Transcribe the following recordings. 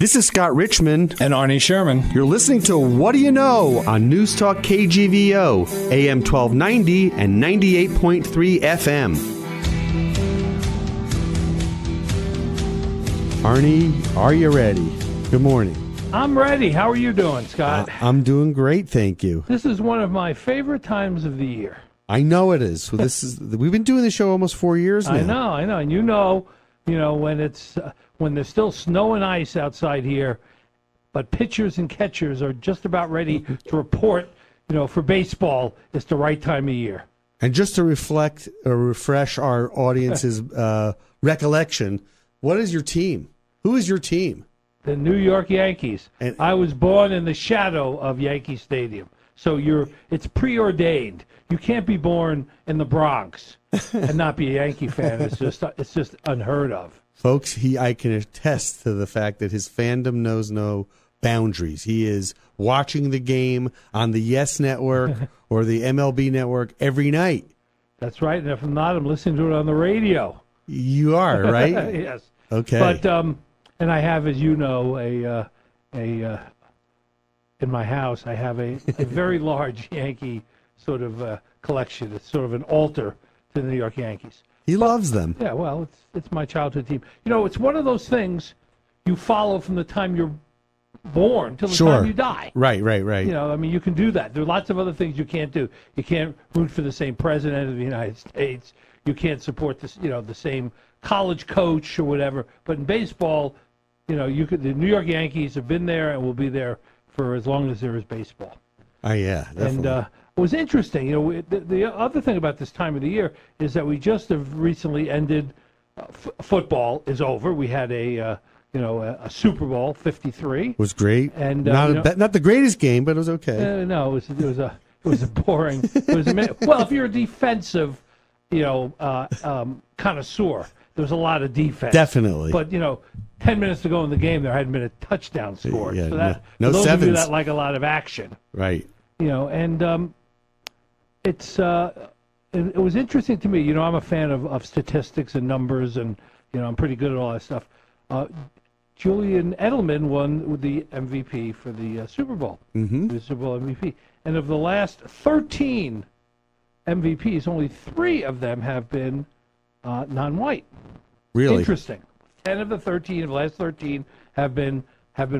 This is Scott Richmond. And Arnie Sherman. You're listening to What Do You Know on Newstalk KGVO, AM 1290 and 98.3 FM. Arnie, are you ready? Good morning. I'm ready. How are you doing, Scott? I'm doing great, thank you. This is one of my favorite times of the year. I know it is. So we've been doing the show almost 4 years now. I know. And you know when it's when there's still snow and ice outside here, but pitchers and catchers are just about ready to report, for baseball, it's the right time of year. And just to refresh our audience's recollection, what is your team? Who is your team? The New York Yankees. And I was born in the shadow of Yankee Stadium. So it's preordained. You can't be born in the Bronx and not be a Yankee fan. It's just unheard of. Folks, I can attest to the fact that his fandom knows no boundaries. He is watching the game on the Yes Network or the MLB Network every night. That's right. And if I'm not, I'm listening to it on the radio. You are, right? Yes. Okay. But and I have, as you know, in my house, I have a very large Yankee sort of collection. It's sort of an altar to the New York Yankees. He loves them. Yeah, well, it's my childhood team. It's one of those things you follow from the time you're born till the time you die. Right. You can do that. There are lots of other things you can't do. You can't root for the same president of the United States. You can't support the same college coach or whatever. But in baseball, the New York Yankees have been there and will be there for as long as there is baseball. Oh, yeah, definitely. And it was interesting. The other thing about this time of the year is that we just have recently ended. Football is over. We had a Super Bowl 53. It was great. And not the greatest game, but it was okay. No, it was a boring. Well, if you're a defensive, connoisseur, there was a lot of defense. Definitely. But 10 minutes to go in the game, there hadn't been a touchdown scored. Yeah, so that no those sevens. of you that like a lot of action. Right. And it was interesting to me. I'm a fan of statistics and numbers, and I'm pretty good at all that stuff. Julian Edelman won the MVP for the Super Bowl. Mm-hmm. The Super Bowl MVP. And of the last 13 MVPs, only 3 of them have been non-white. Really? Interesting. 10 of the last 13 have been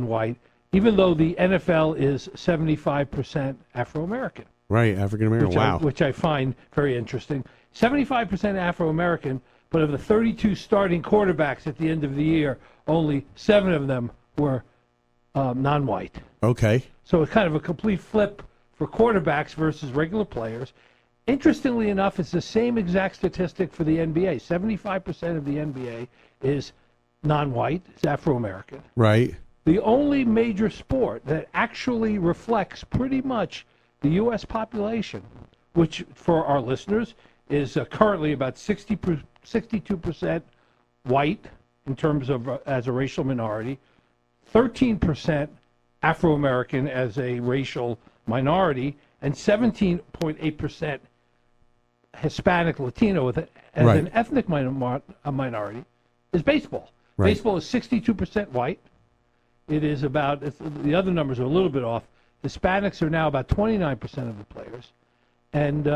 white, even though the NFL is 75% Afro-American. Right, African-American, wow. Which I find very interesting. 75% Afro-American, but of the 32 starting quarterbacks at the end of the year, only 7 of them were non-white. Okay. So it's kind of a complete flip for quarterbacks versus regular players. Interestingly enough, it's the same exact statistic for the NBA. 75% of the NBA is non-white, it's Afro-American. Right. The only major sport that actually reflects pretty much the U.S. population, which for our listeners is currently about 62% white in terms of as a racial minority, 13% Afro-American as a racial minority, and 17.8% Hispanic Latino as an ethnic minority is baseball. Right. Baseball is 62% white. It is the other numbers are a little bit off. Hispanics are now about 29% of the players, and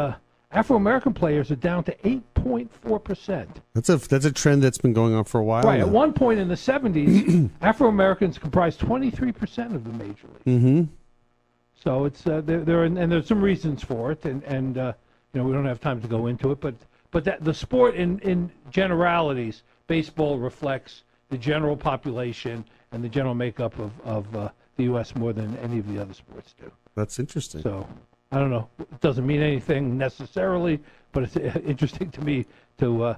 Afro-American players are down to 8.4%. That's a trend that's been going on for a while. Right. now. At one point in the 70s, Afro-Americans comprised 23% of the major league. Mm-hmm. So it's there's some reasons for it, and we don't have time to go into it, but the sport in generalities, baseball reflects the general population and the general makeup of the U.S. more than any of the other sports do. That's interesting. So I don't know. It doesn't mean anything necessarily, but it's interesting to me to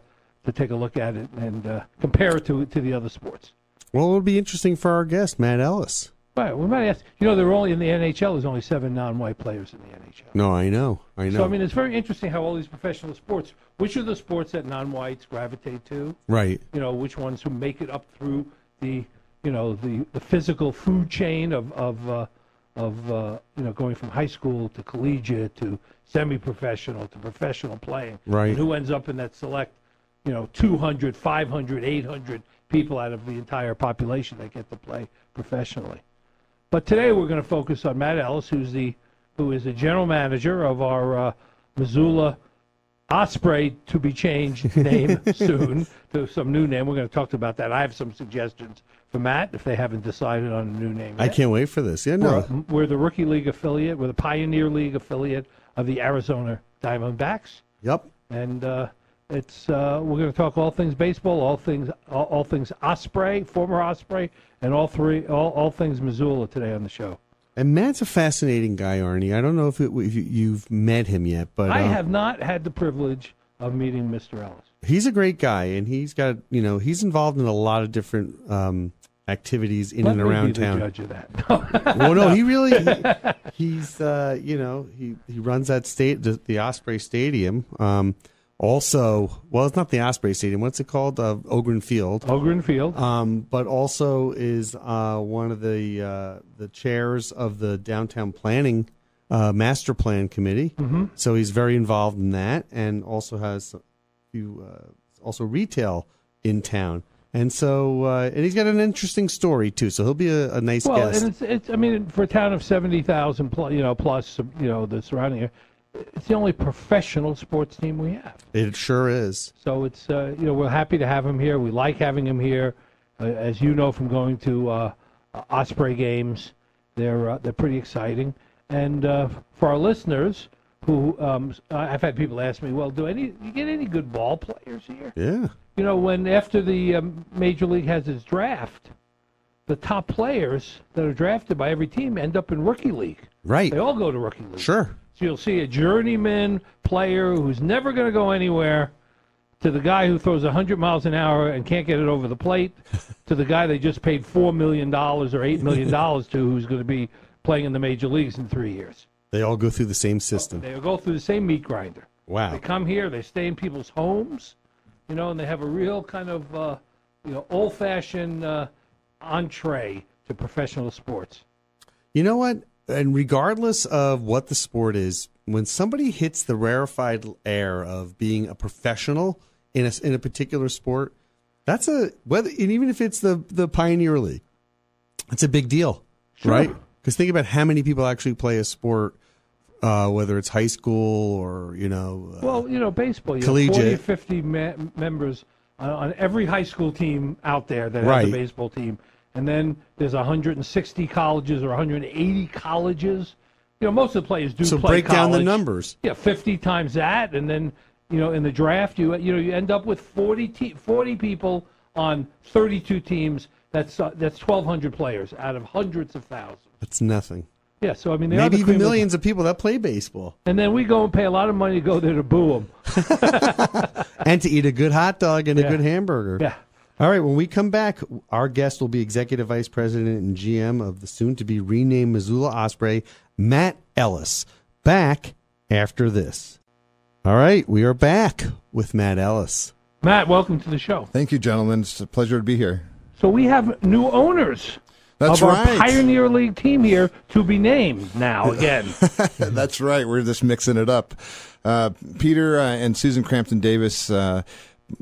take a look at it and compare it to the other sports. Well, it would be interesting for our guest, Matt Ellis. Right. We might ask. There are only in the NHL. There's only 7 non-white players in the NHL. No, I know. So it's very interesting how all these professional sports. Which are the sports that non-whites gravitate to? Right. Which ones who make it up through the physical food chain of going from high school to collegiate to semi-professional to professional playing. Right. And who ends up in that select, 200, 500, 800 people out of the entire population that get to play professionally. But today we're going to focus on Matt Ellis, who is the general manager of our Missoula Osprey, to be changed name soon to some new name. We're going to talk about that. I have some suggestions for Matt if they haven't decided on a new name yet. I can't wait for this. Yeah, no. We're the Rookie League affiliate. We're the Pioneer League affiliate of the Arizona Diamondbacks. Yep. And it's we're going to talk all things baseball, all things Osprey, former Osprey, and all things Missoula today on the show. And Matt's a fascinating guy, Arnie. I don't know if you've met him yet, but I have not had the privilege of meeting Mr. Ellis. He's a great guy, and he's got he's involved in a lot of different activities in and around town. Let me be the judge of that. Well, no, he's he runs that the Osprey Stadium. Also, well, it's not the Osprey Stadium. What's it called? Ogren Field. Ogren Field. But also is one of the chairs of the downtown planning master plan committee. Mm-hmm. So he's very involved in that, and also has a few retail in town. And so, and he's got an interesting story too. So he'll be a nice guest. And it's I mean, for a town of 70,000 plus the surrounding area, it's the only professional sports team we have. It sure is. So it's we're happy to have him here. We like having him here, as you know from going to Osprey games. They're pretty exciting. And for our listeners, who I've had people ask me, well, you get any good ball players here? Yeah. When after the Major League has its draft, the top players that are drafted by every team end up in Rookie League. Right. They all go to Rookie League. Sure. So you'll see a journeyman player who's never going to go anywhere, to the guy who throws 100 miles an hour and can't get it over the plate, to the guy they just paid $4 million or $8 million to, who's going to be playing in the major leagues in 3 years. They all go through the same system. They go through the same meat grinder. Wow. They come here, they stay in people's homes, and they have a real kind of, old-fashioned entree to professional sports. You know what? And regardless of what the sport is, when somebody hits the rarefied air of being a professional in a particular sport, and even if it's the Pioneer League, it's a big deal, Sure. right? Because think about how many people actually play a sport, whether it's high school or baseball. You collegiate. have 40 or 50 members on every high school team out there that has a baseball team. And then there's 160 colleges or 180 colleges. Most of the players do play college. So break down the numbers. Yeah, 50 times that, and then in the draft you end up with 40 people on 32 teams. That's 1,200 players out of hundreds of thousands. That's nothing. Yeah, so I mean, maybe even millions of people that play baseball. And then we go and pay a lot of money to go there to boo them, and to eat a good hot dog and a good hamburger. Yeah. All right, when we come back, our guest will be Executive Vice President and GM of the soon-to-be renamed Missoula Osprey, Matt Ellis. Back after this. All right, we are back with Matt Ellis. Matt, welcome to the show. Thank you, gentlemen. It's a pleasure to be here. So we have new owners of our Pioneer League team here to be named now again. That's right. We're just mixing it up. Peter and Susan Crampton Davis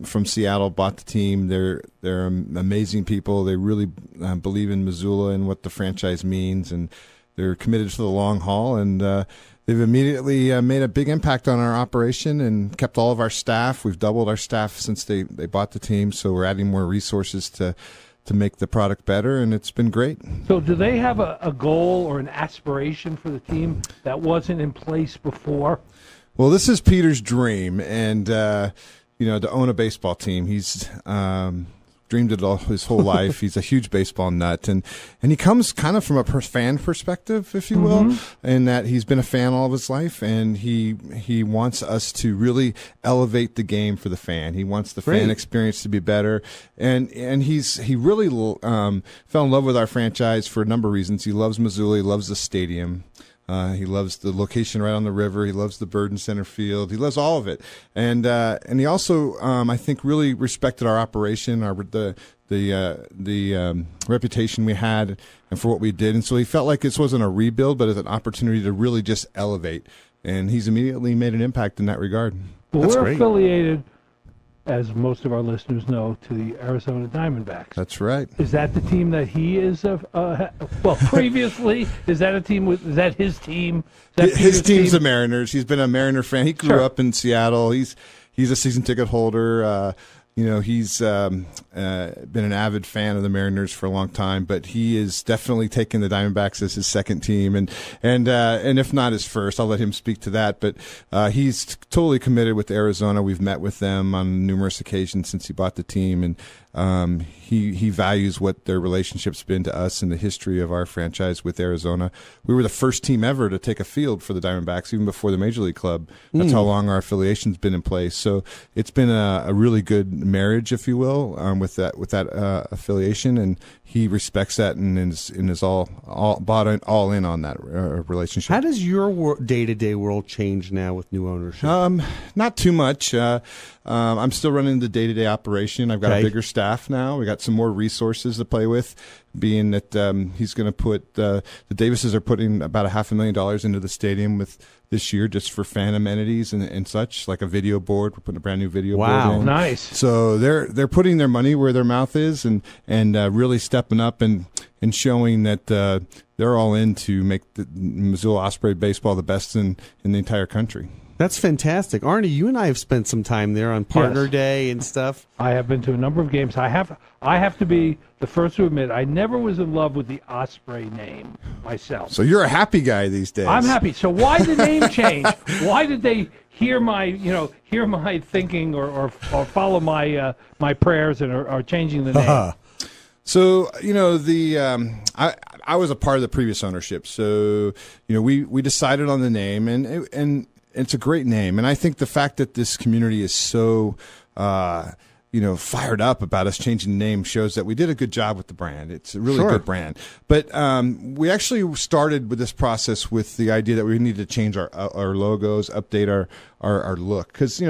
from Seattle bought the team. They're amazing people. They really believe in Missoula and what the franchise means, and they're committed to the long haul. And they've immediately made a big impact on our operation and kept all of our staff. We've doubled our staff since they bought the team, so we're adding more resources to make the product better, and it's been great. So do they have a goal or an aspiration for the team that wasn't in place before? Well, this is Peter's dream, and to own a baseball team. He's dreamed it all his whole life. He's a huge baseball nut, and he comes kind of from a fan perspective, if you will, in that he's been a fan all of his life, and he wants us to really elevate the game for the fan. He wants the fan experience to be better, and he really fell in love with our franchise for a number of reasons. He loves Missoula. He loves the stadium. He loves the location right on the river. He loves the bird in center field. He loves all of it, and he also, I think, really respected our operation, the reputation we had, and for what we did. And so he felt like this wasn't a rebuild, but as an opportunity to really just elevate. And he's immediately made an impact in that regard. Well, we're affiliated as most of our listeners know, to the Arizona Diamondbacks. That's right. Is that the team that he is previously? Is that a team is that his team? Is that His team's team? the Mariners. He's been a Mariner fan. He grew up in Seattle. He's a season ticket holder. He's been an avid fan of the Mariners for a long time, but he is definitely taking the Diamondbacks as his second team, and if not his first, I'll let him speak to that. But he's totally committed with Arizona. We've met with them on numerous occasions since he bought the team, and he values what their relationship's been to us and the history of our franchise with Arizona. We were the first team ever to take a field for the Diamondbacks, even before the Major League Club. That's how long our affiliation's been in place. So it's been a really good marriage, if you will, with that affiliation, and he respects that and is all in on that relationship. How does your day-to-day world change now with new ownership? Not too much. I'm still running the day-to-day operation. I've got a bigger staff now. We got some more resources to play with, being that he's going to put the Davises are putting about $500,000 into the stadium this year just for fan amenities and such, like a video board. We're putting a brand new video board in. Wow, nice. So they're putting their money where their mouth is and really stepping up and showing that they're all in to make the Missoula Osprey baseball the best in the entire country. That's fantastic. Arnie, you and I have spent some time there on Partner Day and stuff. I have been to a number of games. I have to be the first to admit I never was in love with the Osprey name myself. So you're a happy guy these days. I'm happy. So why the name change? Why did they hear my thinking or follow my prayers and are changing the name? So, I was a part of the previous ownership. So, we decided on the name, and it's a great name. And I think the fact that this community is so, fired up about us changing the name shows that we did a good job with the brand. It's a really good brand. But we actually started with this process with the idea that we needed to change our logos, update our look. Because,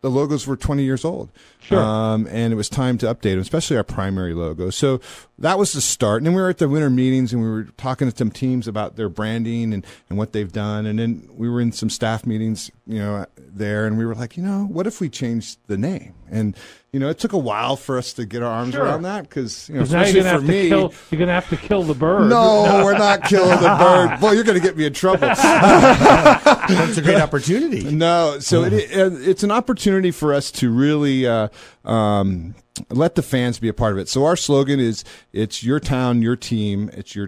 the logos were 20 years old. Sure. And it was time to update them, especially our primary logo. So that was the start. And then we were at the winter meetings and we were talking to some teams about their branding and what they've done. And then we were in some staff meetings, there, and we were like, what if we changed the name? And, it took a while for us to get our arms around that because, especially for me. You're going to have to kill the bird. No, we're not killing the bird. Boy, you're going to get me in trouble. That's a great opportunity. No, so it's an opportunity for us to really let the fans be a part of it. So our slogan is, it's your town, your team. It's your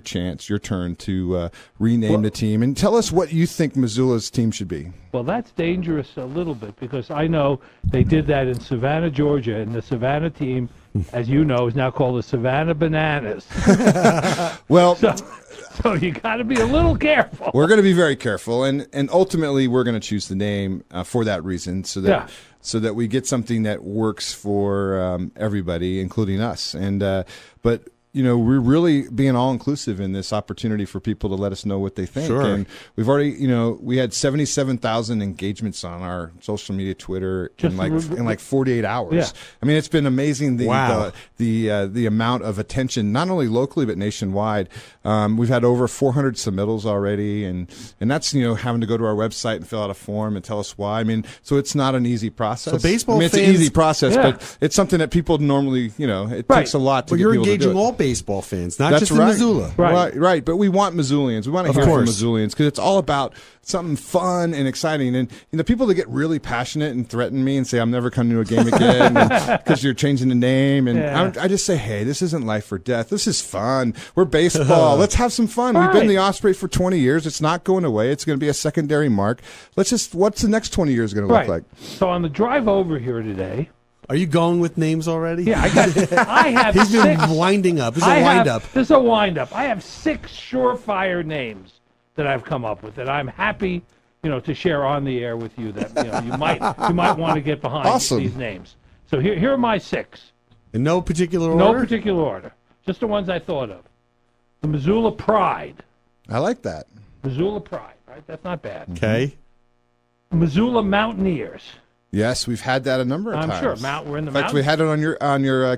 chance, your turn to rename the team. And tell us what you think Missoula's team should be. Well, that's dangerous a little bit because I know they did that in Savannah, Georgia, and the Savannah team, as you know, is now called the Savannah Bananas. Well, so you got to be a little careful. We're going to be very careful, and ultimately we're going to choose the name for that reason, so that we get something that works for everybody, including us. And but we're really being all inclusive in this opportunity for people to let us know what they think. Sure. And we've already, we had 77,000 engagements on our social media, Twitter, in like 48 hours. Yeah. I mean, it's been amazing the amount of attention, not only locally but nationwide. We've had over 400 submittals already, and that's having to go to our website and fill out a form and tell us why. I mean, so it's not an easy process. So baseball it's fans, an easy process, but it's something that people normally, it takes a lot to get people to do it. You're engaging all baseball fans, not just in right. Missoula. Right. But we want Missoulians. We want to hear from Missoulians because it's all about something fun and exciting. And the people that get really passionate and threaten me and say, I'm never coming to a game again because you're changing the name. And I just say, hey, this isn't life or death. This is fun. We're baseball. Let's have some fun. We've been the Osprey for 20 years. It's not going away. It's going to be a secondary mark. What's the next 20 years going to look like? So on the drive over here today, are you going with names already? Yeah, I have He's been winding up. This is a wind-up. This is a wind-up. I have 6 surefire names that I've come up with that I'm happy, to share on the air with you. That you might want to get behind these names. So here are my 6. In no particular order. No particular order. Just the ones I thought of. The Missoula Pride. I like that. Missoula Pride. Right, that's not bad. Okay. Missoula Mountaineers. Yes, we've had that a number of times. I'm sure. We're in the mountains. In fact, we had it on your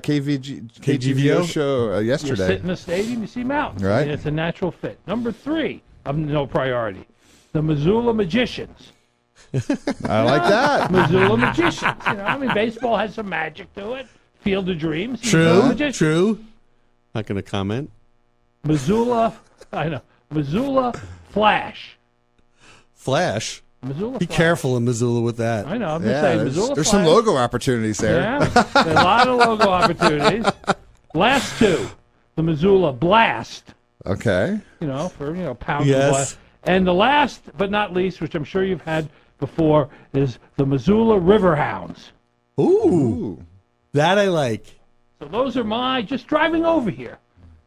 KGVO show yesterday. You sit in the stadium, you see mountains. Right. And it's a natural fit. Number 3 of no priority, the Missoula Magicians. I like that. Missoula Magicians. Baseball has some magic to it. Field of Dreams. Missoula Magicians. True. Not going to comment. Missoula, I know. Missoula Flash. Flash? Missoula Be Flash. careful in Missoula with that. I know. I'm just saying Missoula There's Flash. some logo opportunities there. Yeah, there's a lot of logo opportunities. Last two, the Missoula Blast. Okay. Pounds Yes. of blast. And the last but not least, which I'm sure you've had before, is the Missoula Riverhounds. Ooh. That I like. So those are just driving over here.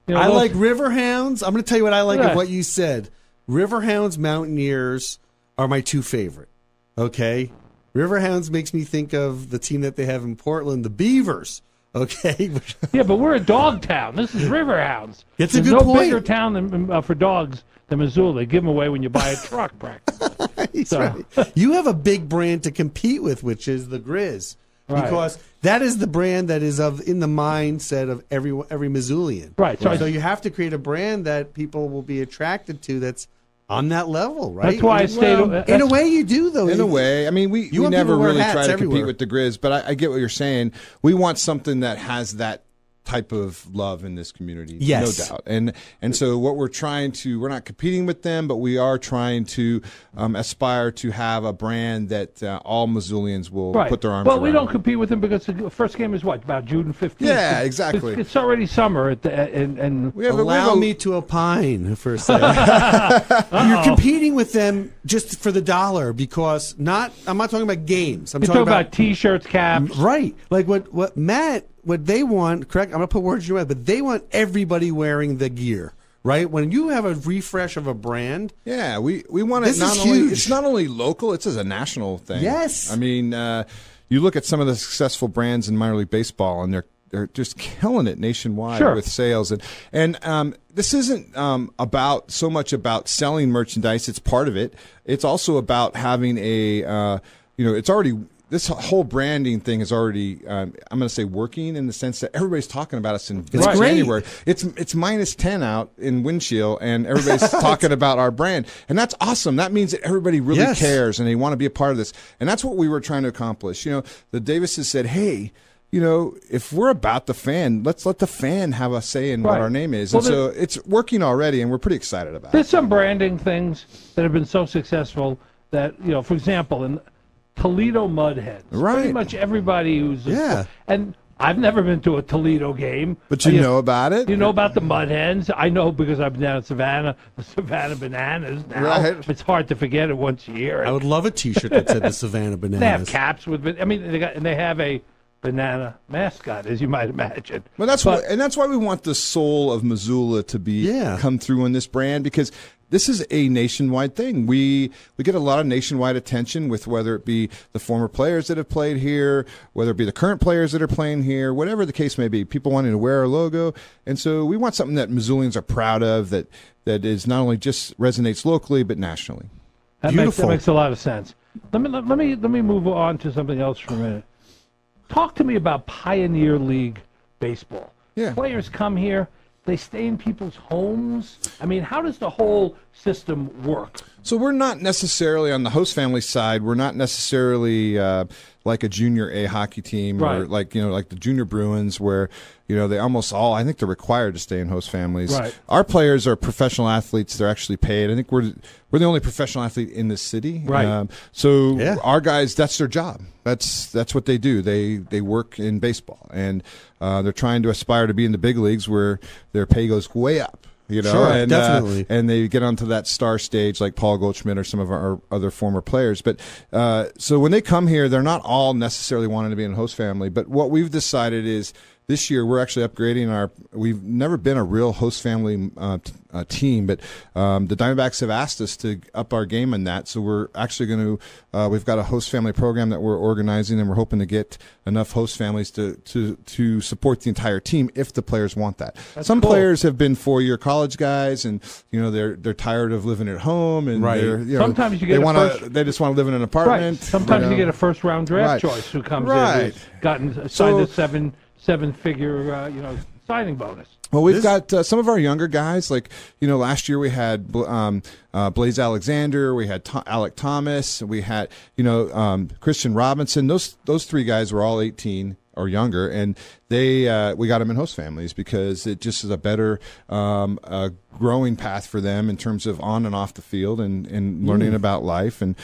I like Riverhounds. I'm going to tell you what I like Yeah. of what you said. Riverhounds, Mountaineers are my two favorite. Okay? Riverhounds makes me think of the team that they have in Portland, the Beavers. Okay? Yeah, but we're a dog town. This is Riverhounds. It's a There's good no point. bigger town than, for dogs than Missoula. They give them away when you buy a truck, practically. He's So- right. You have a big brand to compete with, which is the Grizz. Right. Because that is the brand that is in the mindset of every Missoulian. Right. So you have to create a brand that people will be attracted to that's on that level, right? That's why I stayed. In a way, you do, though. In a way, I mean, we want never people to wear really hats try to everywhere. compete with the Grizz, but I get what you're saying. We want something that has that type of love in this community, Yes. no doubt. And so what we're not competing with them, but we are trying to aspire to have a brand that all Missoulians will put their arms around. Well, we don't compete with them because the first game is what, about June 15th? Yeah, exactly. It's already summer, and Allow me to opine for a second. You're competing with them just for the dollar because I'm not talking about games. I'm you're talking talking about T-shirts, caps. right. Like what Matt, what they want, correct? I'm going to put words in your mouth, but they want everybody wearing the gear, right? When you have a refresh of a brand. Yeah, we want it This not is only huge. it's not only local, it's as a national thing. Yes. I mean, you look at some of the successful brands in minor league baseball, and they're just killing it nationwide Sure. with sales. And this isn't about so much about selling merchandise. It's part of it. It's also about having it's already. This whole branding thing is already, I'm going to say, working in the sense that everybody's talking about us in It's great. January. It's minus 10 out in windshield, and everybody's talking about our brand. And that's awesome. That means that everybody really Yes. cares, and they want to be a part of this. And that's what we were trying to accomplish. The Davises said, hey, if we're about the fan, let's let the fan have a say in what Right. our name is. Well, And so it's working already, and we're pretty excited about it. There's some branding things that have been so successful that, for example, in Toledo Mudheads. Right. Pretty much everybody who's Yeah. and I've never been to a Toledo game. But you know about it? You know about the Mudhens. I know because I've been down in Savannah, the Savannah Bananas now. Right. It's hard to forget it once a year. I would love a T-shirt that said the Savannah Bananas. They have caps with, they have a banana mascot, as you might imagine. Well, that's why we want the soul of Missoula to come through in this brand, because this is a nationwide thing. We get a lot of nationwide attention with whether it be the former players that have played here, whether it be the current players that are playing here, whatever the case may be. People wanting to wear our logo, and so we want something that Missoulians are proud of, that is not only just resonates locally but nationally. That makes a lot of sense. Let me move on to something else for a minute. Talk to me about Pioneer League baseball. Yeah. Players come here. They stay in people's homes. I mean, how does the whole system work? So we're not necessarily on the host family side. We're not necessarily like a junior A hockey team, or Right. like the junior Bruins, where they almost all, I think they're required to stay in host families. Right. Our players are professional athletes. They're actually paid. I think we're the only professional athlete in the city. Right. Our guys, that's their job. That's what they do. They work in baseball, and they're trying to aspire to be in the big leagues where their pay goes way up. Sure, and, definitely. And they get onto that star stage like Paul Goldschmidt or some of our other former players. But so when they come here, they're not all necessarily wanting to be in a host family. But what we've decided is this year we're actually upgrading we've never been a real host family team, but the Diamondbacks have asked us to up our game in that. So we're actually going to, we've got a host family program that we're organizing, and we're hoping to get enough host families to support the entire team if the players want that. Some cool. players have been 4-year college guys, and they're tired of living at home, and Right. Sometimes you get they just want to live in an apartment. Right. Sometimes you get a first-round draft Right. choice who comes Right. in, who's signed So- a seven-figure, signing bonus. Well, we've got some of our younger guys. Like, last year we had Blaze Alexander, we had Alec Thomas, we had Christian Robinson. Those three guys were all 18 or younger, and we got them in host families because it just is a better growing path for them in terms of on and off the field and learning about life and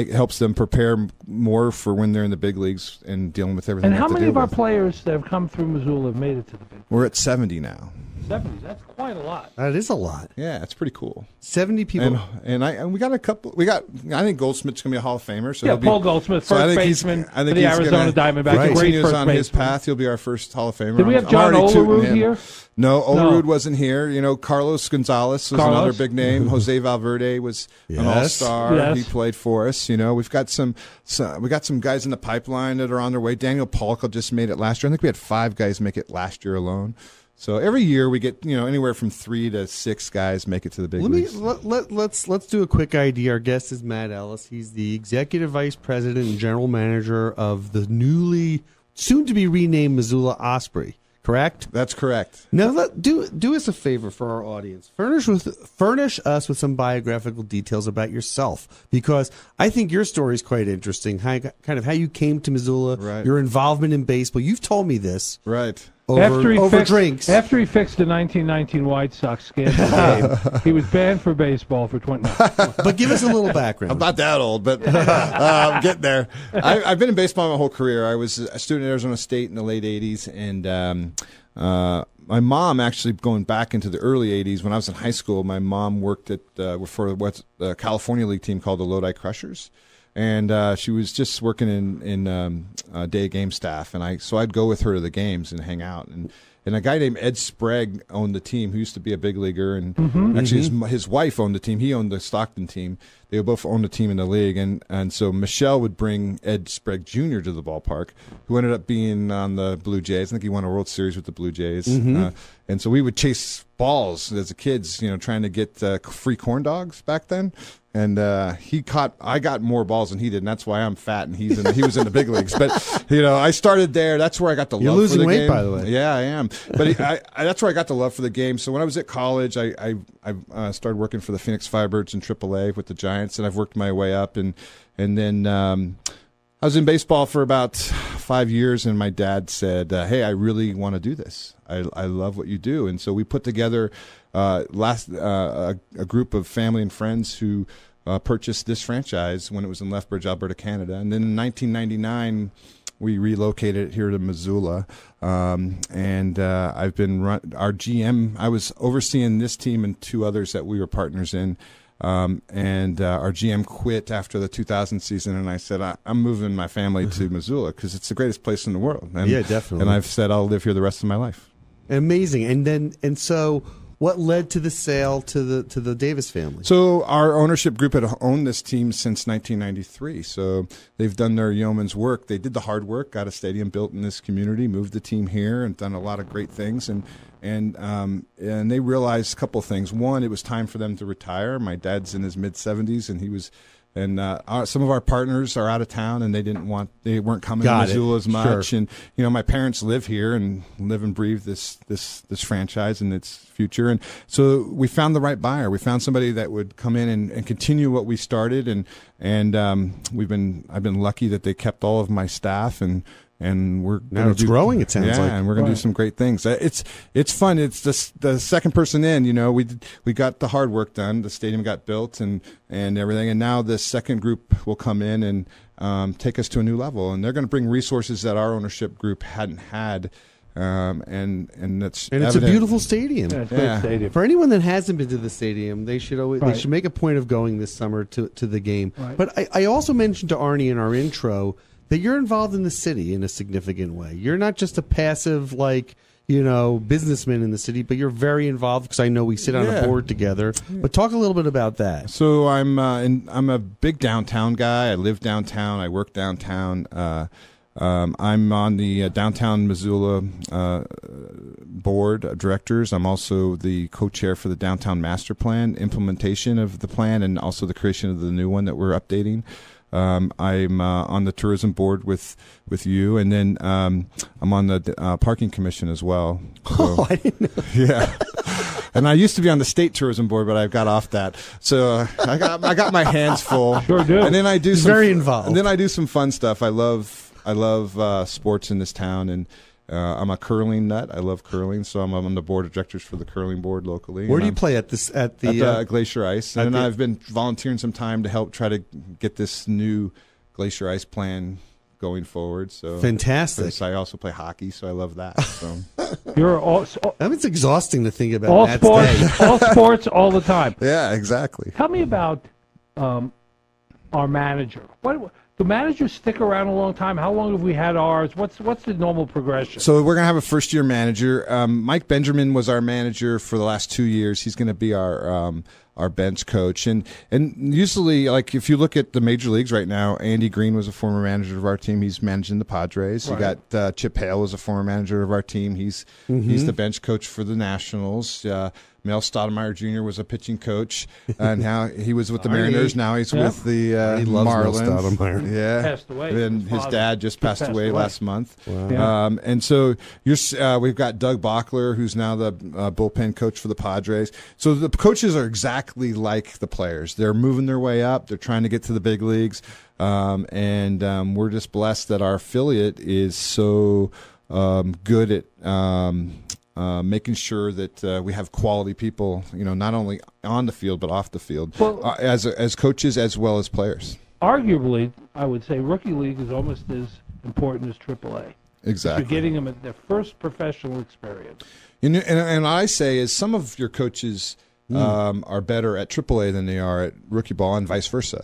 helps them prepare more for when they're in the big leagues and dealing with everything. And how many of our players that have come through Missoula have made it to the big leagues? We're at 70 now. 70, that's quite a lot. That is a lot. Yeah, it's pretty cool. 70 people. And we got a couple. I think Goldsmith's going to be a Hall of Famer. So Paul Goldsmith, first baseman for the Arizona Diamondbacks. Great first on baseman. His path. He'll be our first Hall of Famer. Did we have John Olerud here? No, Olerud wasn't here. Carlos Gonzalez was another big name. Jose Valverde was an all-star. Yes. He played for us. We've got some guys in the pipeline that are on their way. Daniel Polka just made it last year. I think we had 5 guys make it last year alone. So every year we get anywhere from 3 to 6 guys make it to the big leagues. Let's do a quick ID. Our guest is Matt Ellis. He's the executive vice president and general manager of the soon to be renamed Missoula Osprey. Correct? That's correct. Now do us a favor for our audience. Furnish us with some biographical details about yourself, because I think your story is quite interesting. Kind of how you came to Missoula, right. Your involvement in baseball. You've told me this, right? Over drinks. After he fixed the 1919 White Sox scandal game, he was banned for baseball for 20 minutes. But give us a little background. I'm not that old, but I'm getting there. I've been in baseball my whole career. I was a student at Arizona State in the late 80s, and my mom, actually going back into the early 80s, when I was in high school, my mom worked for what's the California League team called the Lodi Crushers. And she was just working in day game staff, and so I'd go with her to the games and hang out. And a guy named Ed Sprague owned the team, who used to be a big leaguer, and actually his wife owned the team. He owned the Stockton team. They both owned a team in the league, and so Michelle would bring Ed Sprague Jr. to the ballpark, who ended up being on the Blue Jays. I think he won a World Series with the Blue Jays. And so we would chase balls as kids, trying to get free corn dogs back then. And I got more balls than he did, and that's why I'm fat, and he was in the big leagues. But I started there. That's where I got the love for the game. You're losing weight, by the way. Yeah, I am. But that's where I got the love for the game. So when I was at college, I started working for the Phoenix Firebirds in AAA with the Giants, and I've worked my way up. And then I was in baseball for about 5 years, and my dad said, "Hey, I really want to do this. I love what you do." And so we put together a group of family and friends who purchased this franchise when it was in Lethbridge, Alberta, Canada. And then in 1999, we relocated it here to Missoula. And I've been our GM. I was overseeing this team and 2 others that we were partners in. And our GM quit after the 2000 season, and I said, I'm moving my family to Missoula because it's the greatest place in the world. And, yeah, definitely. And I've said I'll live here the rest of my life. Amazing. And so what led to the sale to the Davis family? So our ownership group had owned this team since 1993. So they've done their yeoman's work. They did the hard work, got a stadium built in this community, moved the team here, and done a lot of great things. And they realized a couple of things. One, it was time for them to retire. My dad's in his mid-70s, and he was. And some of our partners are out of town, and they weren't coming to Missoula as much. Sure. And my parents live here and live and breathe this franchise and its future. And so we found the right buyer. We found somebody that would come in and continue what we started. And I've been lucky that they kept all of my staff, and we're now it's growing. It sounds like, and we're going to do some great things. It's fun. It's the second person in. We got the hard work done. The stadium got built and everything, and now the second group will come in and take us to a new level. And they're going to bring resources that our ownership group hadn't had. And it's a beautiful stadium. Yeah, it's a great stadium. For anyone that hasn't been to the stadium, they should make a point of going this summer to the game. Right. But I also mentioned to Arnie in our intro that you're involved in the city in a significant way. You're not just a passive, businessman in the city, but you're very involved because I know we sit on a board together. But talk a little bit about that. So I'm a big downtown guy. I live downtown. I work downtown. I'm on the Downtown Missoula board of directors. I'm also the co-chair for the Downtown Master Plan implementation of the plan, and also the creation of the new one that we're updating. I'm on the tourism board with you, and then I'm on the parking commission as well. So, Oh, I didn't know. yeah. And I used to be on the state tourism board, but I've got off that. So I got my hands full. Sure do. And then I do Very involved. And then I do some fun stuff. I love sports in this town, and I'm a curling nut. I love curling, so I'm on the board of directors for the curling board locally. Where do you play at the Glacier Ice? And I've been volunteering some time to help try to get this new Glacier Ice plan going forward. So Fantastic. I also play hockey, so I love that. So You're all I mean, it's exhausting to think about. all Matt's sports, day. all sports, all the time. yeah, exactly. Tell me about our manager. Do managers stick around a long time? How long have we had ours? What's the normal progression? So we're gonna have a first-year manager. Mike Benjamin was our manager for the last 2 years. He's gonna be our bench coach, and usually, like if you look at the major leagues right now, Andy Green was a former manager of our team. He's managing the Padres. Right. You got Chip Hale was a former manager of our team. He's the bench coach for the Nationals. Mel Stoudemire Jr. was a pitching coach, and now he was with the Mariners. Now he's with the He loves Mel Marlins. Stoudemire. Yeah, Passed away. and his father dad just passed away last month. Yeah. And so we've got Doug Bockler, who's now the bullpen coach for the Padres. So the coaches are exactly like the players. They're moving their way up. They're trying to get to the big leagues. And we're just blessed that our affiliate is so good at making sure that we have quality people, not only on the field but off the field, as coaches as well as players. Arguably, I would say rookie league is almost as important as AAA. Exactly. You're getting them at their first professional experience. And I say is some of your coaches are better at AAA than they are at rookie ball, and vice versa.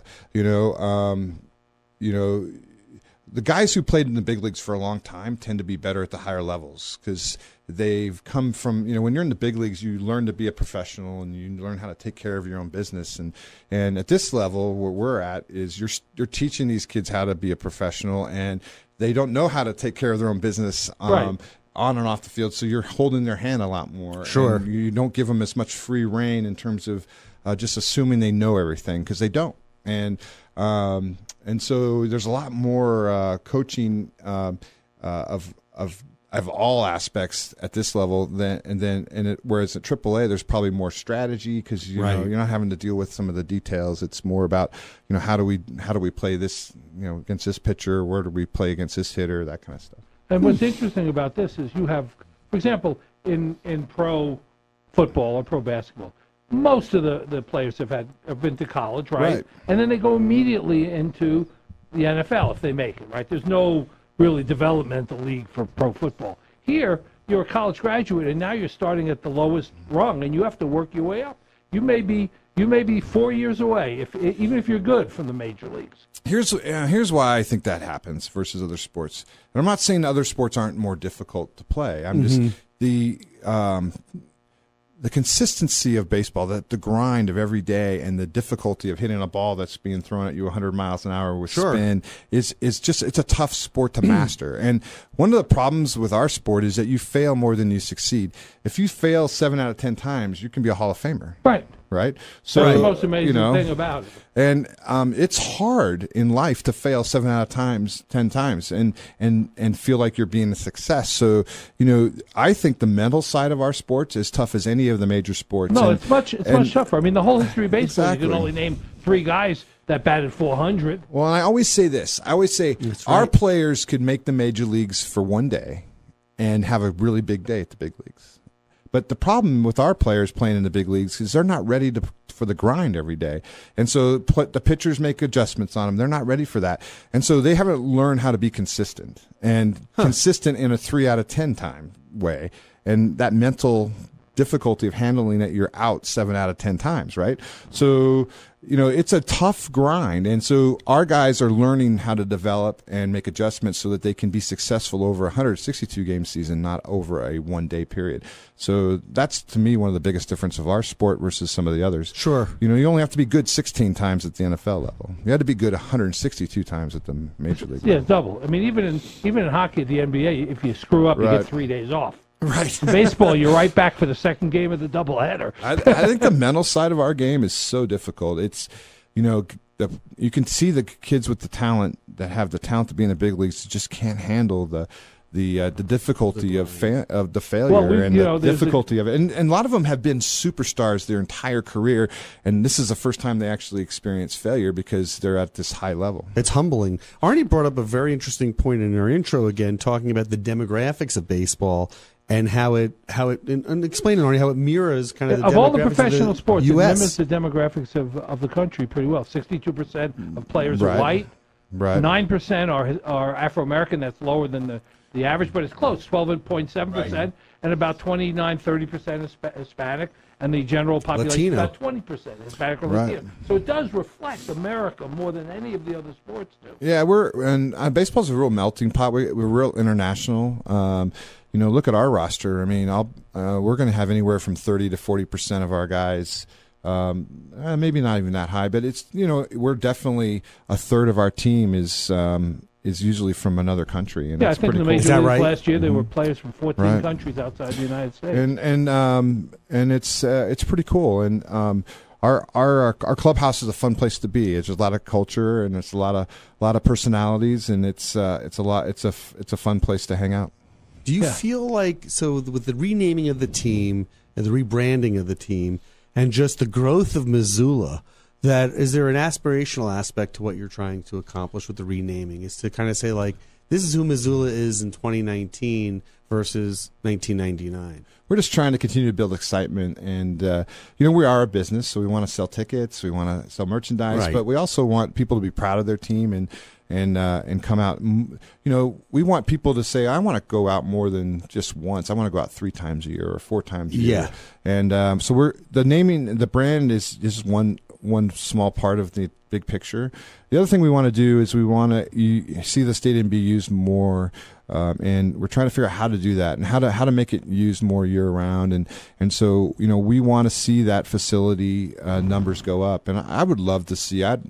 The guys who played in the big leagues for a long time tend to be better at the higher levels because they've come from, when you're in the big leagues, you learn to be a professional and you learn how to take care of your own business. And at this level, where we're at is you're teaching these kids how to be a professional, and they don't know how to take care of their own business Right. on and off the field. So you're holding their hand a lot more. Sure. And you don't give them as much free reign in terms of just assuming they know everything, because they don't. And so there's a lot more coaching of all aspects at this level whereas at AAA there's probably more strategy because you're not having to deal with some of the details. It's more about how do we play this against this pitcher, where do we play against this hitter, that kind of stuff. And what's interesting about this is you have, for example, in pro football or pro basketball, most of the players have been to college, right? And then they go immediately into the NFL if they make it, right? There's no really developmental league for pro football. Here, you're a college graduate, and now you're starting at the lowest rung, and you have to work your way up. You may be 4 years away, even if you're good, from the major leagues. Here's why I think that happens versus other sports. And I'm not saying other sports aren't more difficult to play. I'm just the consistency of baseball, the grind of every day, and the difficulty of hitting a ball that's being thrown at you 100 miles an hour with spin is just, it's a tough sport to master. And one of the problems with our sport is that you fail more than you succeed. If you fail 7 out of 10 times, you can be a Hall of Famer. Right? So That's the most amazing thing about it. And it's hard in life to fail 7 out of 10 times and feel like you're being a success. So, I think the mental side of our sports is tough as any of the major sports. No, it's much tougher. I mean, the whole history of baseball, Exactly. you can only name 3 guys that batted 400. Well, and I always say this. Our players could make the major leagues for one day and have a really big day at the big leagues. But the problem with our players playing in the big leagues is they're not ready for the grind every day. And so the pitchers make adjustments on them. They're not ready for that. And so they haven't learned how to be consistent and consistent in a 3 out of 10 time way. And that mental difficulty of handling that you're out 7 out of 10 times, right? So, it's a tough grind. And so our guys are learning how to develop and make adjustments so that they can be successful over a 162 game season, not over a 1 day period. So that's, to me, one of the biggest difference of our sport versus some of the others. Sure. You only have to be good 16 times at the NFL level. You had to be good 162 times at the major league level. Yeah, double. I mean, even in hockey at the NBA, if you screw up, you get 3 days off. Right. In baseball, you're right back for the second game of the doubleheader. I think the mental side of our game is so difficult. It's, the you can see the kids with the talent that have the talent to be in the big leagues just can't handle the difficulty of the failure and the difficulty of it. And a lot of them have been superstars their entire career, and this is the first time they actually experience failure because they're at this high level. It's humbling. Arnie brought up a very interesting point in our intro again, talking about the demographics of baseball and how it and explaining, Arnie, how it mirrors kind of the of all the demographics professional of the sports, US. it mimics the demographics of the country pretty well. 62% of players are white. Right. 9% are Afro-American. That's lower than the average, but it's close, 12.7%, and about 29-30% Hispanic, and the general population Latino. about 20% Hispanic or Latino. So it does reflect America more than any of the other sports do. Yeah, baseball's a real melting pot. We're real international. Look at our roster. I mean, we're going to have anywhere from 30 to 40% of our guys. Maybe not even that high, but it's we're definitely a third of our team is usually from another country, and I that's think pretty in the cool. Major Leagues last year there were players from 14 countries outside the United States, and it's pretty cool. And our clubhouse is a fun place to be. It's a lot of culture, and it's a lot of personalities, and it's a fun place to hang out. Do you feel like, so with the renaming of the team and the rebranding of the team and just the growth of Missoula, that is there an aspirational aspect to what you're trying to accomplish with the renaming? Is to kind of say, like, this is who Missoula is in 2019 versus 1999. We're just trying to continue to build excitement, and we are a business, so we want to sell tickets, we want to sell merchandise, but we also want people to be proud of their team and come out. We want people to say, I want to go out more than just once. I want to go out 3 times a year or 4 times a year. And so the brand is just one small part of the big picture. The other thing we want to do is we want to see the stadium be used more, and we're trying to figure out how to do that and how to make it used more year round. And so we want to see that facility numbers go up. And I would love to see. I'd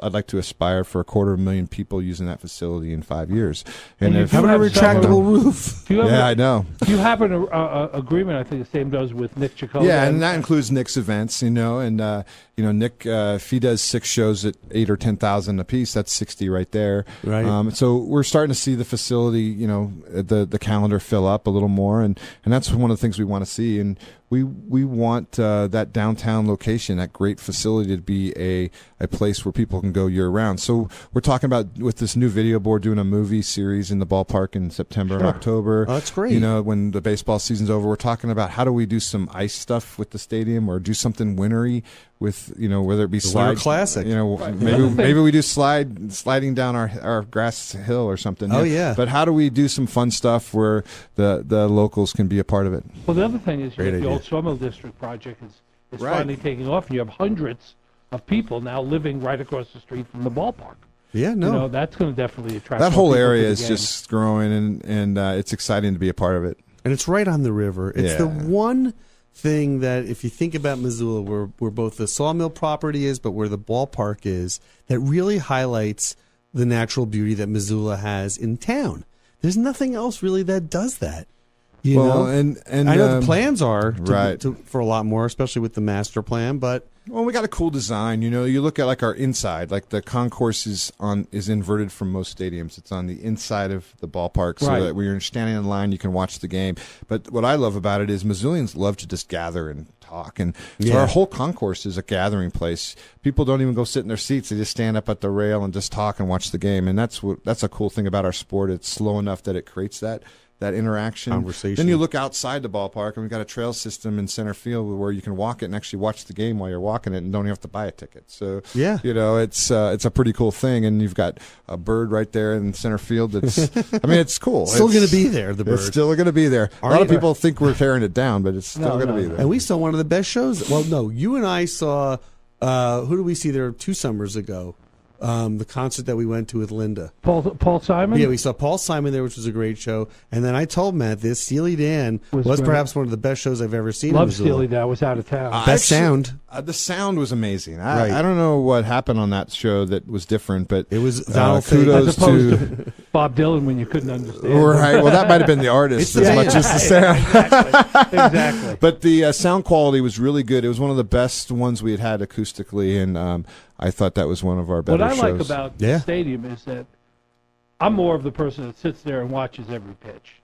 like to aspire for 250,000 people using that facility in 5 years. And if having a retractable roof. I know. Do you have an agreement? I think the same does with Nick Chacon. Yeah, and that includes Nick's events. And Nick, if he does 6 shows at 8,000 or 10,000 a piece, that's 60 right there. Right. So we're starting to see the facility, the calendar fill up a little more, and that's one of the things we want to see. And we want that downtown location, that great facility, to be a place where people can go year round. So we're talking about, with this new video board, doing a movie series in the ballpark in September and October. Oh, that's great. When the baseball season's over, we're talking about how do we do some ice stuff with the stadium, or do something wintry with, whether it be slide classic. Maybe we do sliding down our grass hill or something. Oh, yeah. But how do we do some fun stuff where the locals can be a part of it? Well, the other thing is the old Sawmill District project is finally taking off, and you have hundreds of people now living right across the street from the ballpark. Yeah, no. That's going to definitely attract that whole area is game. just growing, and it's exciting to be a part of it. And it's right on the river. It's the one thing that, if you think about Missoula, where both the Sawmill property is, but where the ballpark is, that really highlights the natural beauty that Missoula has in town. There's nothing else really that does that. You know? And I know the plans are for a lot more, especially with the master plan, but we got a cool design. You look at like our inside, like the concourse is inverted from most stadiums. It's on the inside of the ballpark, so that when you're standing in line, you can watch the game. But what I love about it is Missoulians love to just gather and talk, and so our whole concourse is a gathering place. People don't even go sit in their seats; they just stand up at the rail and just talk and watch the game. And that's a cool thing about our sport. It's slow enough that it creates that interaction. Conversation. Then you look outside the ballpark, and we've got a trail system in center field where you can walk it and actually watch the game while you're walking it, and don't even have to buy a ticket. So it's a pretty cool thing. And you've got a bird right there in center field. It's cool. Still going to be there. The bird. It's still going to be there. A lot of people think we're tearing it down, but it's still going to be there. And we saw one of the best shows. Well, no, you and I saw. Who did we see there 2 summers ago? The concert that we went to with Linda. Paul Simon? Yeah, we saw Paul Simon there, which was a great show. And then I told Matt this, Steely Dan was perhaps one of the best shows I've ever seen. Love Steely Dan. Was out of town. Best sound. The sound was amazing. I don't know what happened on that show that was different, but it was Donald kudos as opposed Bob Dylan when you couldn't understand. Right. Well, that might have been the artist as much as the sound. Exactly. But the sound quality was really good. It was one of the best ones we had acoustically, and I thought that was one of our better shows. What I like about the stadium is that I'm more of the person that sits there and watches every pitch.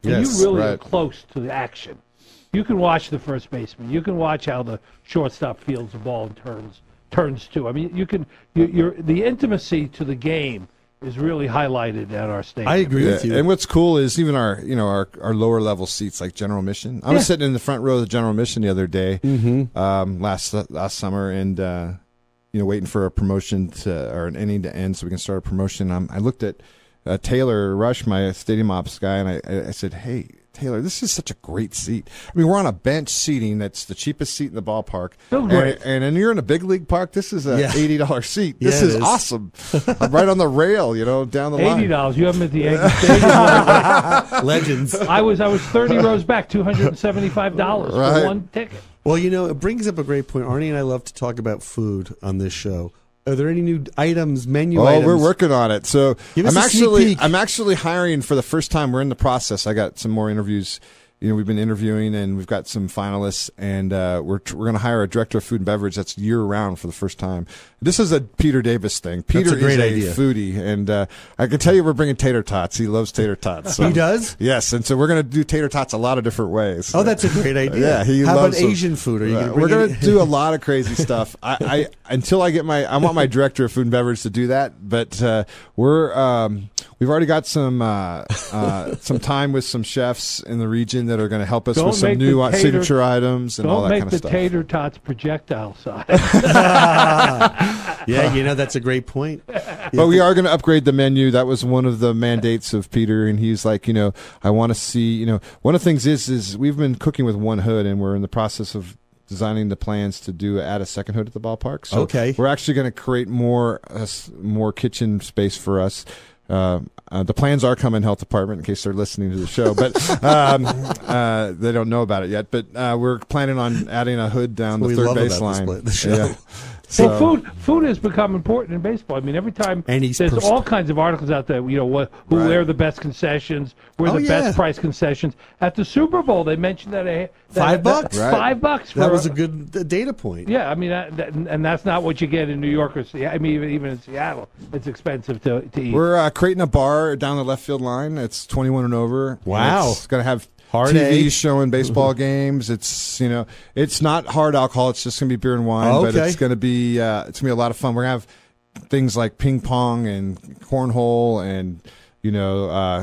And you really are close to the action. You can watch the first baseman. You can watch how the shortstop fields the ball and turns to. I mean, you can. The intimacy to the game is really highlighted at our stadium. I agree with you. And what's cool is even our lower level seats like general admission. I was sitting in the front row of the general admission the other day, last summer, and waiting for a promotion or an inning to end so we can start a promotion. I looked at Taylor Rush, my stadium ops guy, and I said, "Hey, Taylor, this is such a great seat. I mean, we're on a bench seating that's the cheapest seat in the ballpark. And you're in a big league park. This is an $80 seat. This is awesome. I'm right on the rail, down the line. $80. You have them at the Yankee Stadium. Legends. I was 30 rows back, $275 for one ticket. Well, it brings up a great point. Arnie and I love to talk about food on this show. Are there any new menu items? Oh, we're working on it. So Give us a sneak peek. I'm actually hiring for the first time. We're in the process. I got some more interviews. We've been interviewing, and we've got some finalists, and we're going to hire a director of food and beverage that's year-round for the first time. This is a Peter Davis thing. Peter is a foodie, and I can tell you we're bringing tater tots. He loves tater tots. So. He does? Yes, and so we're going to do tater tots a lot of different ways. Oh, that's a great idea. Yeah, How about Asian food? Are you going to bring We're going to do a lot of crazy stuff. Until I get I want my director of food and beverage to do that, but we've already got some time with some chefs in the region that are going to help us with some new signature items and all that kind of stuff. Don't make the tater tots projectile size. Yeah, that's a great point. But we are going to upgrade the menu. That was one of the mandates of Peter, and he's like, I want to see, one of the things is we've been cooking with one hood, and we're in the process of designing the plans to add a second hood at the ballpark. So we're actually going to create more kitchen space for us. The plans are coming, health department, in case they're listening to the show, but they don't know about it yet. But we're planning on adding a hood down the third baseline. Well, food has become important in baseball. I mean, every time there's all kinds of articles out there, who are the best concessions, where the best price concessions. At the Super Bowl, they mentioned that $5. $5. That was a good data point. Yeah, I mean, and that's not what you get in New York or Seattle. I mean, even in Seattle, it's expensive to eat. We're creating a bar down the left field line. It's 21 and over. Wow. It's going to have TV showing baseball games. It's it's not hard alcohol. It's just going to be beer and wine, but it's going to be a lot of fun. We're going to have things like ping pong and cornhole and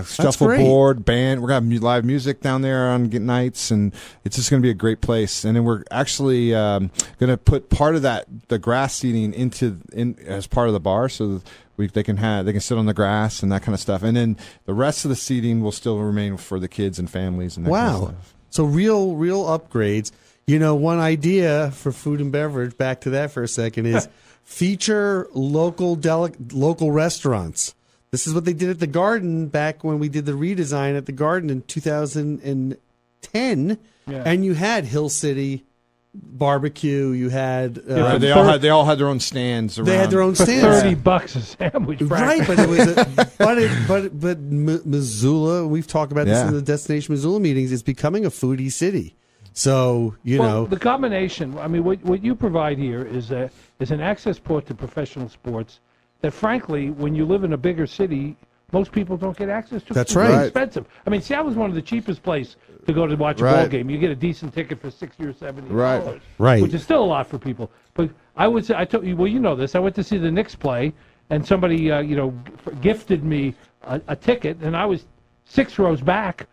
shuffleboard, band. We're going to have live music down there on nights, and it's just going to be a great place. And then we're actually going to put part of the grass seating in as part of the bar, so they can sit on the grass and that kind of stuff. And then the rest of the seating will still remain for the kids and families and that kind of stuff. So real upgrades. One idea for food and beverage, back to that for a second, is feature local restaurants. This is what they did at the Garden back when we did the redesign at the Garden in 2010. Yeah. And you had Hill City Barbecue. You had they all had their own stands around. They had their own stands. $30 a sandwich, right? But it was but Missoula. We've talked about this in the Destination Missoula meetings. It's becoming a foodie city. So the combination. I mean, what you provide here is an access port to professional sports that, frankly, when you live in a bigger city, most people don't get access to. That's right. It's expensive. I mean, Seattle's one of the cheapest places to go to watch a ball game. You get a decent ticket for $60 or $70, right? Which is still a lot for people. But I told you, well, you know this. I went to see the Knicks play, and somebody, gifted me a ticket, and I was 6 rows back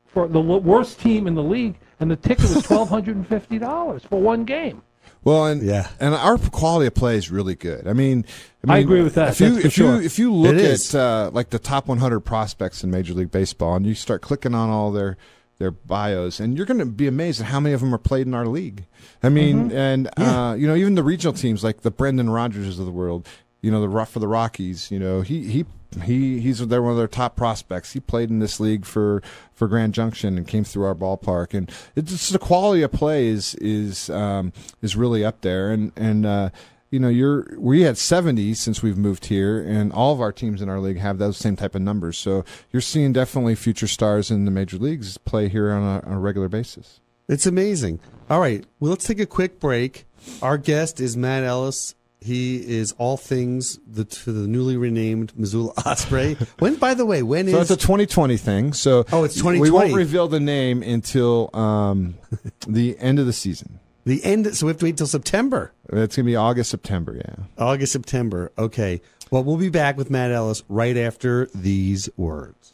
for the worst team in the league, and the ticket was $1,250 for one game. Well, and our quality of play is really good. I mean, I agree with that. If you look at like the top 100 prospects in Major League Baseball, and you start clicking on all their bios, and you're going to be amazed at how many of them are played in our league. I mean, even the regional teams like the Brendan Rodgers of the world, for the Rockies, he's one of their top prospects. He played in this league for Grand Junction and came through our ballpark, and it's just the quality of play is really up there. And we had 70 since we've moved here, and all of our teams in our league have those same type of numbers. So you're seeing definitely future stars in the major leagues play here on a regular basis. It's amazing. All right, well, let's take a quick break. Our guest is Matt Ellis. He is all things to the newly renamed Missoula Osprey. By the way, when is... So it's a 2020 thing. So it's 2020. We won't reveal the name until the end of the season. So we have to wait until September. It's going to be August, September, yeah. August, September. Okay. Well, we'll be back with Matt Ellis right after these words.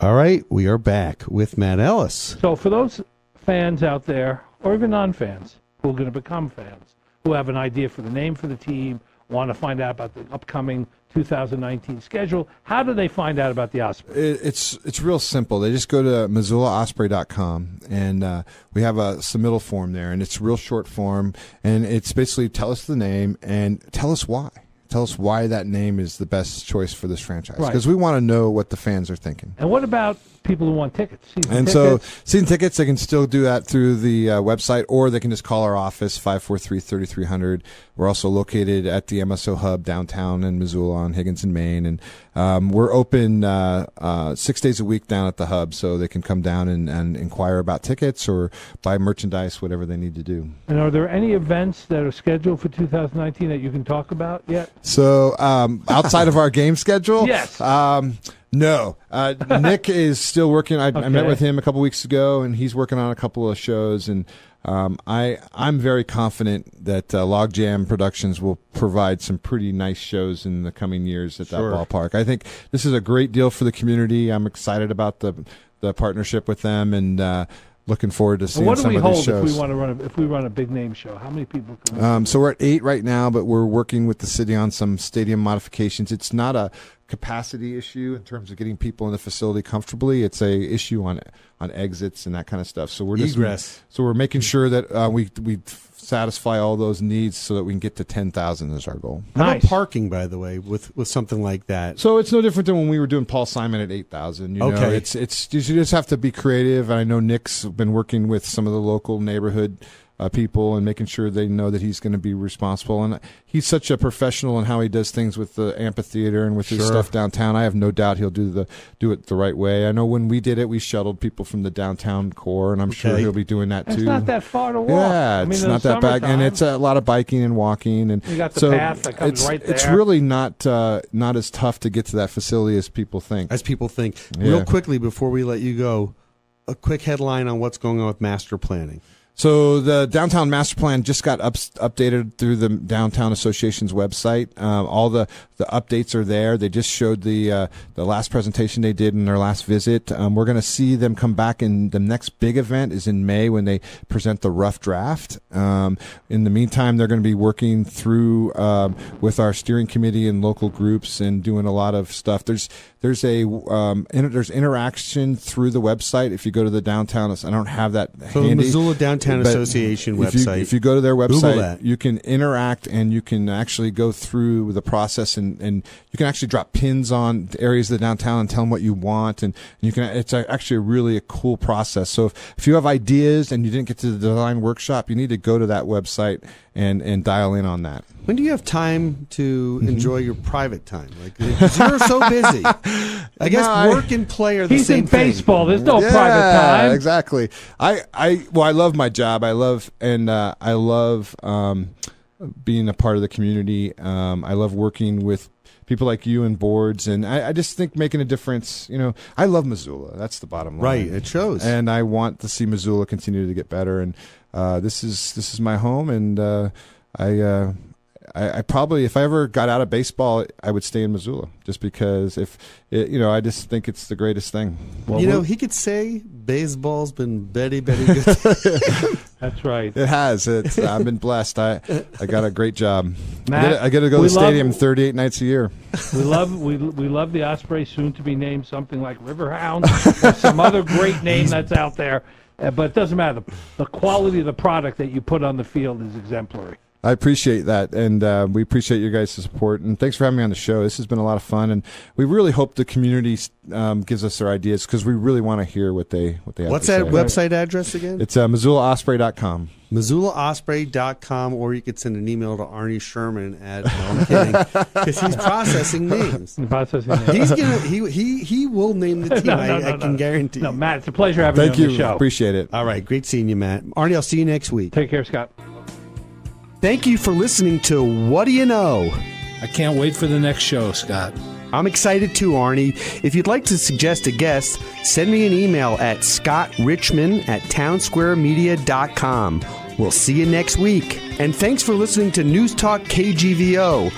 All right, we are back with Matt Ellis. So for those fans out there, or even non-fans, who are going to become fans, who have an idea for the name for the team, want to find out about the upcoming 2019 schedule, how do they find out about the Osprey? It's real simple. They just go to Missoula.Osprey.com, and we have a submittal form there, and it's a real short form, and it's basically tell us the name and tell us why. Tell us why that name is the best choice for this franchise, because we want to know what the fans are thinking. And what about people who want tickets? So season tickets, they can still do that through the website, or they can just call our office, 543-3300. We're also located at the MSO Hub downtown in Missoula on Higgins and Main, and we're open 6 days a week down at the Hub, so they can come down and inquire about tickets or buy merchandise, whatever they need to do. And are there any events that are scheduled for 2019 that you can talk about yet? So outside of our game schedule? Yes. No. Nick is still working. I met with him a couple weeks ago, and he's working on a couple of shows. And I'm very confident that Logjam Productions will provide some pretty nice shows in the coming years at that ballpark. I think this is a great deal for the community. I'm excited about the partnership with them, and looking forward to seeing some of these shows. What do we hold if we run a big name show? How many people can So we're at 8 right now, but we're working with the city on some stadium modifications. It's not a capacity issue in terms of getting people in the facility comfortably. It's a issue on exits and that kind of stuff. So we're just egress. So we're making sure that we satisfy all those needs so that we can get to 10,000 is our goal. How about parking, by the way, with something like that? So it's no different than when we were doing Paul Simon at 8,000. You know, it's you just have to be creative. And I know Nick's been working with some of the local neighborhood people and making sure they know that he's going to be responsible. And he's such a professional in how he does things with the amphitheater and with his stuff downtown. I have no doubt he'll do it the right way. I know when we did it, we shuttled people from the downtown core, and I'm sure he'll be doing that too. It's not that far to walk. Yeah, it's not that bad, and it's a lot of biking and walking. And you got the path that comes right there. It's really not as tough to get to that facility as people think. Real quickly before we let you go, a quick headline on what's going on with master planning. So the downtown master plan just got updated through the Downtown Association's website. All the updates are there. They just showed the last presentation they did in their last visit. We're going to see them come back, and the next big event is in May when they present the rough draft. In the meantime, they're going to be working through with our steering committee and local groups and doing a lot of stuff. There's interaction through the website. If you go to the downtown, I don't have that handy. The Missoula Downtown Association website. If you go to their website, you can interact and you can actually go through the process, and you can actually drop pins on the areas of the downtown and tell them what you want, and you can. It's actually really a cool process. So if you have ideas and you didn't get to the design workshop, you need to go to that website and dial in on that. When do you have time to enjoy your private time? Like, 'cause you're so busy. I guess work and play are the same thing. He's in baseball. There's no private time. Exactly. I love my job. I love being a part of the community. I love working with people like you and boards, and I just think making a difference. You know, I love Missoula. That's the bottom line. Right, it shows. And I want to see Missoula continue to get better. And this is my home, and I probably, if I ever got out of baseball, I would stay in Missoula, just because I just think it's the greatest thing. Well, he could say baseball's been very, very good. That's right. It has. I've been blessed. I got a great job. Matt, I get to go to the stadium 38 nights a year. We love the Osprey, soon to be named something like Riverhound or some other great name that's out there. But it doesn't matter. The quality of the product that you put on the field is exemplary. I appreciate that, and we appreciate your guys' support. And thanks for having me on the show. This has been a lot of fun, and we really hope the community gives us their ideas because we really want to hear what they have What's to say. that website address again? It's MissoulaOsprey.com. MissoulaOsprey.com, or you could send an email to Arnie Sherman at. No, I'm kidding, because he's processing names. He will name the team. I can guarantee. No, Matt, it's a pleasure having Thank you you. on the show. Appreciate it. All right, great seeing you, Matt. Arnie, I'll see you next week. Take care, Scott. Thank you for listening to What Do You Know? I can't wait for the next show, Scott. I'm excited too, Arnie. If you'd like to suggest a guest, send me an email at scottrichmond@townsquaremedia.com. We'll see you next week. And thanks for listening to Newstalk KGVO,